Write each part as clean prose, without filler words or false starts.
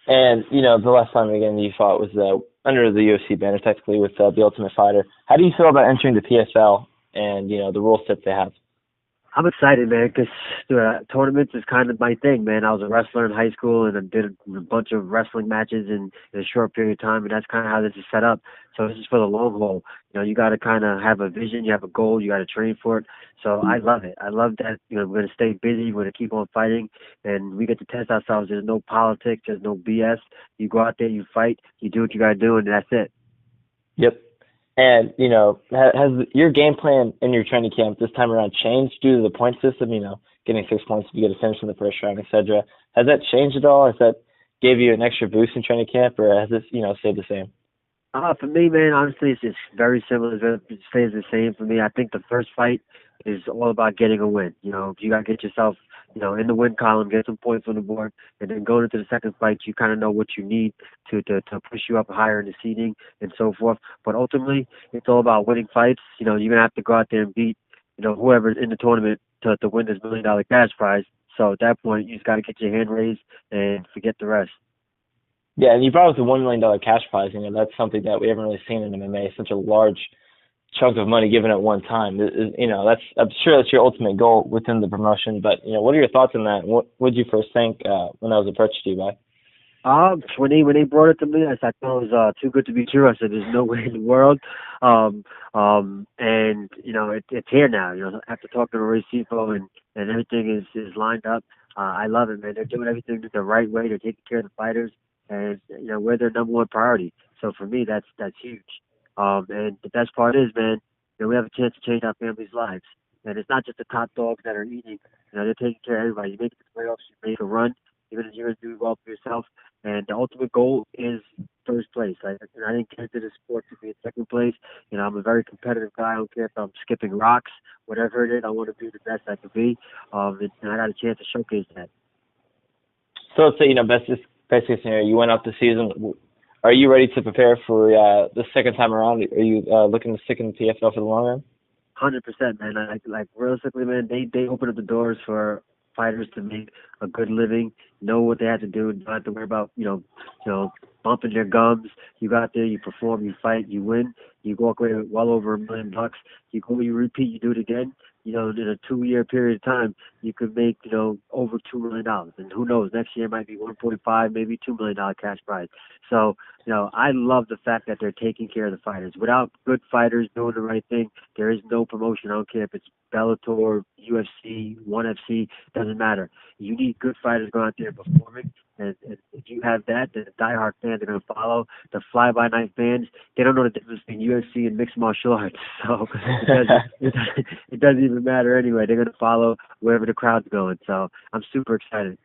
And, the last time, again, you fought was under the UFC banner, technically, with The Ultimate Fighter. How do you feel about entering the PFL and, the rule sets they have? I'm excited, man, because tournaments is kind of my thing, man. I was a wrestler in high school, and I did a bunch of wrestling matches in a short period of time, and that's kind of how this is set up. So this is for the long haul. You got to kind of have a vision, you have a goal, you got to train for it. So I love it. I love that, we're going to stay busy, we're going to keep on fighting, and we get to test ourselves. There's no politics, there's no BS. You go out there, you fight, you do what you got to do, and that's it. Yep. And, has your game plan in your training camp this time around changed due to the point system, getting 6 points if you get a finish in the first round, etc.? Has that changed at all? Has that gave you an extra boost in training camp, or has it, stayed the same? For me, man, honestly, it's just very similar. It stays the same for me. I think the first fight is all about getting a win. You got to get yourself, in the win column, get some points on the board, and then going into the second fight, you kind of know what you need to push you up higher in the seeding and so forth. But ultimately, it's all about winning fights. You're going to have to go out there and beat, whoever's in the tournament to win this $1 million cash prize. So at that point, you just got to get your hand raised and forget the rest. Yeah, and you brought up the $1 million cash prize. That's something that we haven't really seen in MMA. Such a large chunk of money given at one time. That's, I'm sure that's your ultimate goal within the promotion. But what are your thoughts on that? What did you first think when that was approached to you by? When they brought it to me, I thought it was too good to be true. I said, "There's no way in the world." And it's here now. After talking to Recibo and everything is lined up. I love it, man. They're doing everything the right way. They're taking care of the fighters. And we're their number one priority. So for me, that's huge. And the best part is, man, we have a chance to change our families' lives. And it's not just the top dogs that are eating. They're taking care of everybody. You make it to the playoffs, you make a run. You're gonna do well for yourself. And the ultimate goal is first place. I didn't get into the sport to be in second place. I'm a very competitive guy. I don't care if I'm skipping rocks, whatever it is. I want to be the best I can be. And I got a chance to showcase that. So let's say, best case scenario, you went out the season. Are you ready to prepare for the second time around? Are you looking to stick in the PFL for the long run? 100%, man. Like realistically, man, they open up the doors for fighters to make a good living, know what they have to do, don't have to worry about bumping their gums. You go out there, you perform, you fight, you win, you walk away with well over $1 million. You go, you repeat, you do it again. In a 2-year period of time, you could make, over $2 million. And who knows, next year might be 145, maybe $2 million cash prize. So, I love the fact that they're taking care of the fighters. Without good fighters doing the right thing, there is no promotion. I don't care if it's Bellator, UFC, ONE FC, doesn't matter. You need good fighters going out there performing. And if you have that, then the diehard fans are going to follow. The fly-by-night fans, they don't know the difference between UFC and mixed martial arts. So it doesn't even matter anyway. They're going to follow wherever the crowd's going. So I'm super excited.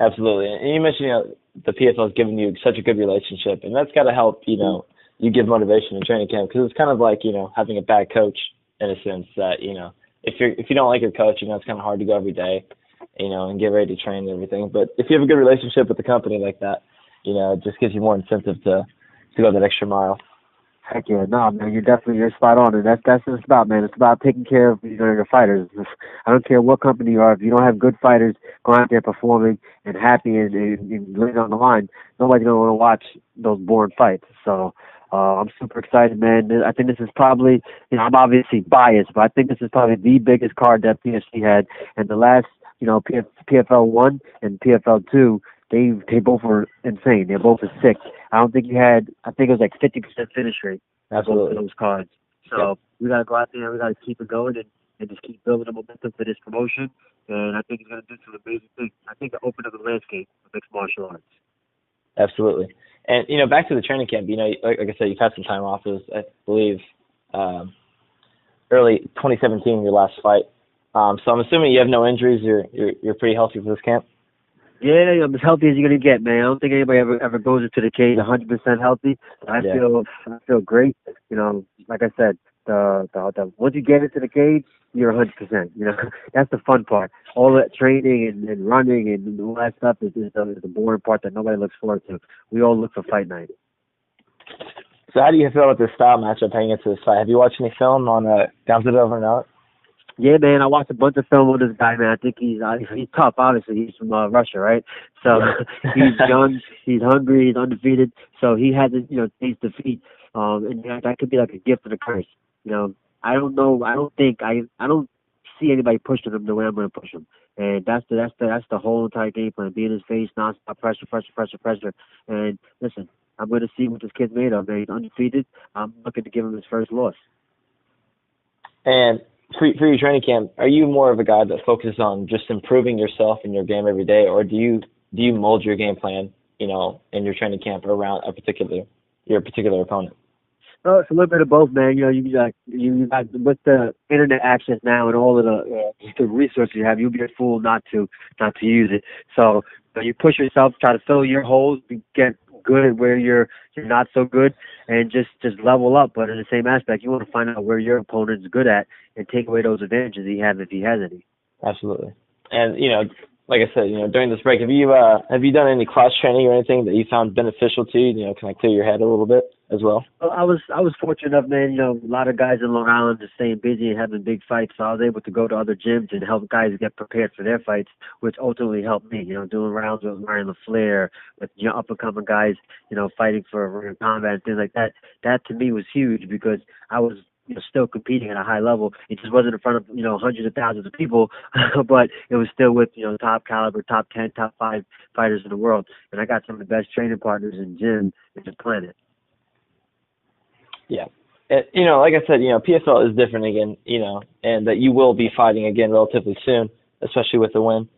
Absolutely. And you mentioned, the PFL has given you such a good relationship, and that's got to help, you give motivation in training camp, because it's kind of like, having a bad coach in a sense that, if you don't like your coach, it's kind of hard to go every day, and get ready to train and everything. But if you have a good relationship with the company like that, it just gives you more incentive to go that extra mile. Heck yeah, no, man, you're spot on, and that's what it's about, man. It's about taking care of your fighters. I don't care what company you are. If you don't have good fighters going out there performing and happy and laying on the line, nobody's gonna want to watch those boring fights. So I'm super excited, man. I think this is probably, I'm obviously biased, but I think this is probably the biggest card that PFC had, and the last, PFL 1 and PFL 2. They both were insane. They're both sick. I think it was like 50% finish rate. Absolutely. Both of those cards. So we got to go out there, we got to keep it going and just keep building the momentum for this promotion. And I think it's going to do some amazing things. I think it'll open up the landscape of mixed martial arts. Absolutely. And, back to the training camp, like I said, you've had some time off. It was, I believe, early 2017, your last fight. So I'm assuming you have no injuries. You're pretty healthy for this camp? Yeah, I'm as healthy as you're gonna get, man. I don't think anybody ever goes into the cage 100% healthy. I feel great. Like I said, the once you get into the cage, you're 100%. That's the fun part. All that training and running and all that stuff is the boring part that nobody looks forward to. We all look for fight night. So how do you feel about this style matchup heading into this fight? Have you watched any film on Gamzatov or not? Yeah, man, I watched a bunch of film with this guy, man. I think he's tough. Obviously, he's from Russia, right? So he's young, he's hungry, he's undefeated. So he hasn't, faced defeat. And that could be like a gift and a curse. I don't know. I don't see anybody pushing him the way I'm going to push him. And that's the whole entire game plan. Be in his face, nonstop pressure, pressure, pressure, pressure. And listen, I'm going to see what this kid's made of. Man, he's undefeated. I'm looking to give him his first loss. And for your training camp, are you more of a guy that focuses on just improving yourself in your game every day, or do you mold your game plan, in your training camp around your particular opponent? Oh, it's a little bit of both, man. You got with the internet access now and all of the resources you have, you'll be a fool not to use it. So you push yourself, try to fill your holes, get good at where you're not so good, and just level up. But in the same aspect, you want to find out where your opponent's good at and take away those advantages he has if he has any. Absolutely. And like I said, during this break, have you done any cross training or anything that you found beneficial to you? Kind of clear your head a little bit as well. Well, I was fortunate enough, man. A lot of guys in Long Island are staying busy and having big fights, so I was able to go to other gyms and help guys get prepared for their fights, which ultimately helped me. Doing rounds with Ryan LaFleur, with up and coming guys, fighting for ring of combat and things like that. That to me was huge because I was still competing at a high level. It just wasn't in front of hundreds of thousands of people, but it was still with top caliber, top 10, top 5 fighters in the world, and I got some of the best training partners in gym in the planet. Yeah. Like I said, PFL is different again, and that you will be fighting again relatively soon, especially with the win.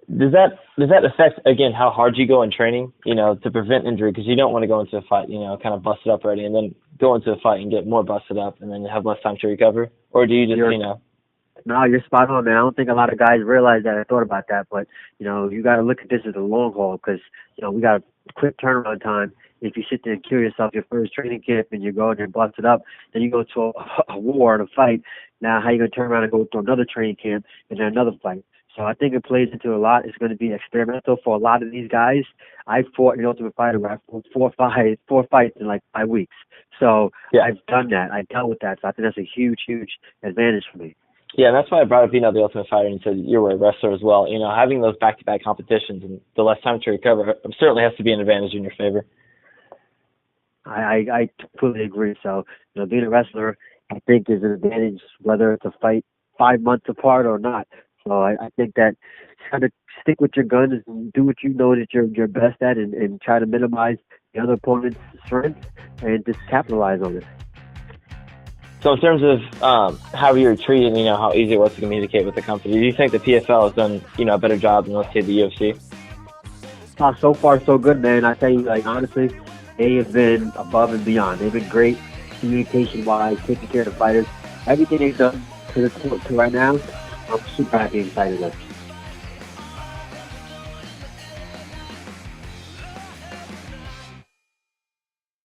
Does that affect, again, how hard you go in training, to prevent injury? Because you don't want to go into a fight, kind of busted up already, and then go into a fight and get more busted up and then have less time to recover? Or do you just, No, you're spot on, man. I don't think a lot of guys realize that. I thought about that, but, you got to look at this as a long haul because, we got a quick turnaround time. If you sit there and kill yourself your first training camp and you go in there and bust it up, then you go to a war and a fight. Now, how you going to turn around and go to another training camp and then another fight? So I think it plays into a lot. It's going to be experimental for a lot of these guys. I fought in the Ultimate Fighter where I fought four fights in like 5 weeks. So yeah. I've done that. I dealt with that. So I think that's a huge, huge advantage for me. Yeah, and that's why I brought up, the Ultimate Fighter and said you were a wrestler as well. Having those back-to-back competitions and the less time to recover certainly has to be an advantage in your favor. I completely agree. So, being a wrestler, I think is an advantage whether it's a fight 5 months apart or not. So I think that kind of stick with your guns and do what you know that you're best at and try to minimize the other opponent's strength and just capitalize on it. So in terms of how you're treated, how easy it was to communicate with the company, do you think the PFL has done, a better job than, let's say, the UFC? So far, so good, man. I tell you, honestly, they have been above and beyond. They've been great communication-wise, taking care of the fighters. Everything they've done to right now, I'm super happy and excited with.